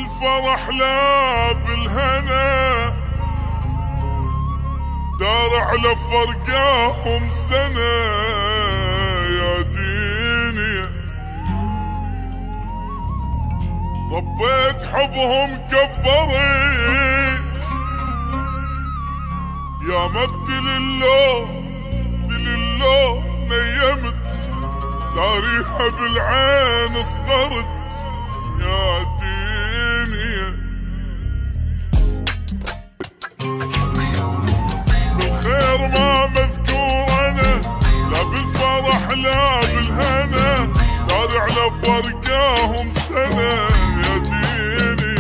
بالفرح لا بالهنا، دار على فرقاهم سنة يا ديني. ربيت حبهم كبرت يا مبدل الله دل نيمت، داريها بالعين صغرت يا ديني. بالخير ما مذكور انا، لا بالفرح لا بالهنا، داري على فرقاهم سنة يا ديني.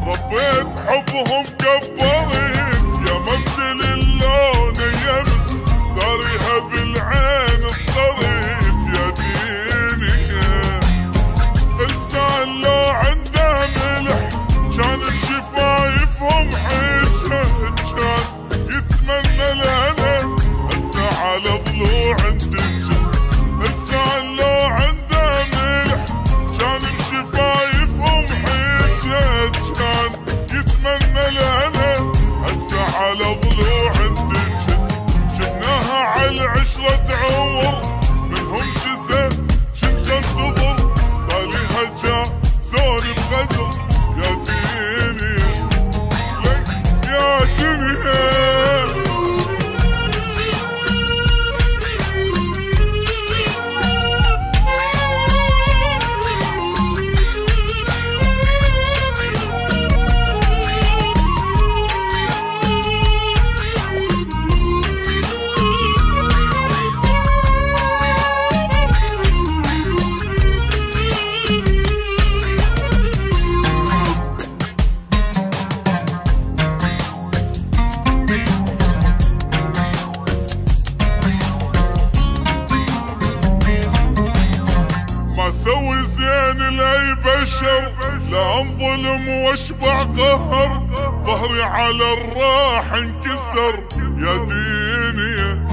ربيت حبهم كبرت يا مبدل الله نيمت، داريها بالعين صغرت يا ديني. لسان لو عنده ملح كان بشفايفهم حجة، كان يتمنى الهنا هسه على ضلوع تنجح. لسان لو عنده ملح كان بشفايفهم حجة، كان يتمنى الهنا هسه على ضلوع تنجح. شفناها على عشرة عمر منهم جزء كنت انتظر، باليها جاء زوني بغدر يا ديني. لك يا دنيا سوي زين لاي بشر، لا انظلم واشبع قهر، ظهري على الراح انكسر يا ديني.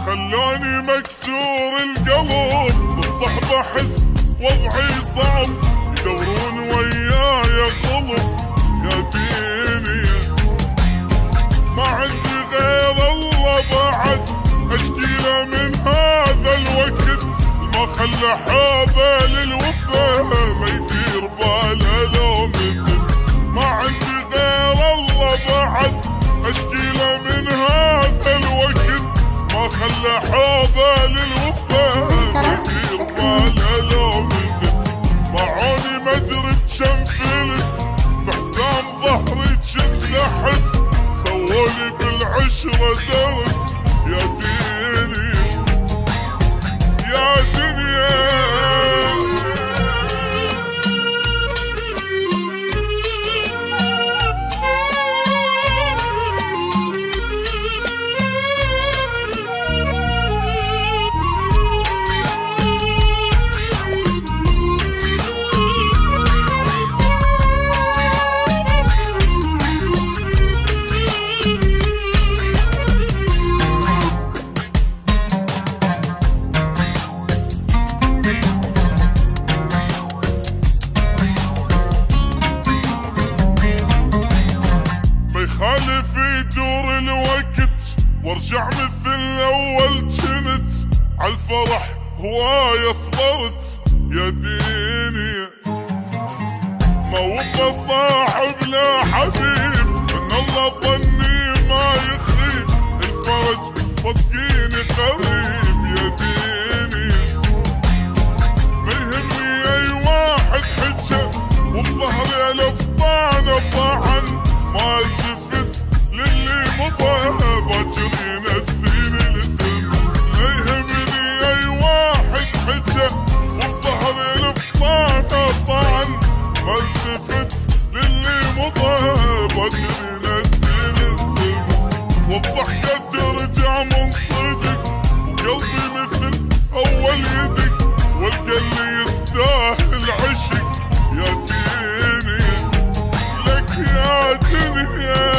خلوني مكسور القلب بالصحبة احس وضعي صعب، يدورون وياي غلب يا ديني. ما عندي غير الله بعد اشكي له من هذا الوقت، ما خلى حابه للوفا ما يدير باله لو مثل. ما عندي غير الله بعد اشكي له من هذا الوقت، ما خلى حابه للوفا ما يدير باله لو مثل. معوني ما ادري بشم فلس بحزام ظهري كنت احس، سوولي بالعشره درس يا ديني يا دنيا. خالف يدور الوقت وارجع مثل اول جنت، عالفرح هواية صبرت يا ديني. ما وفى صاحب لا حبيب، من الله ظني ما يخيب، الفرج صدقيني قريب يا ديني. ما يهمني اي واحد حجة وبظهري الف طعنة طعن، ما التفت للي مضى باكر ينسيني الاسم. لا يهمني اي واحد حجه وبظهري الفطانه طعن، ما التفت للي مضى باكر ينسيني الاسم. والضحكه ترجع من صدق وقلبي مثل اول يدق، والقلب يستاهل عشق يا ديني. لك يا دنيا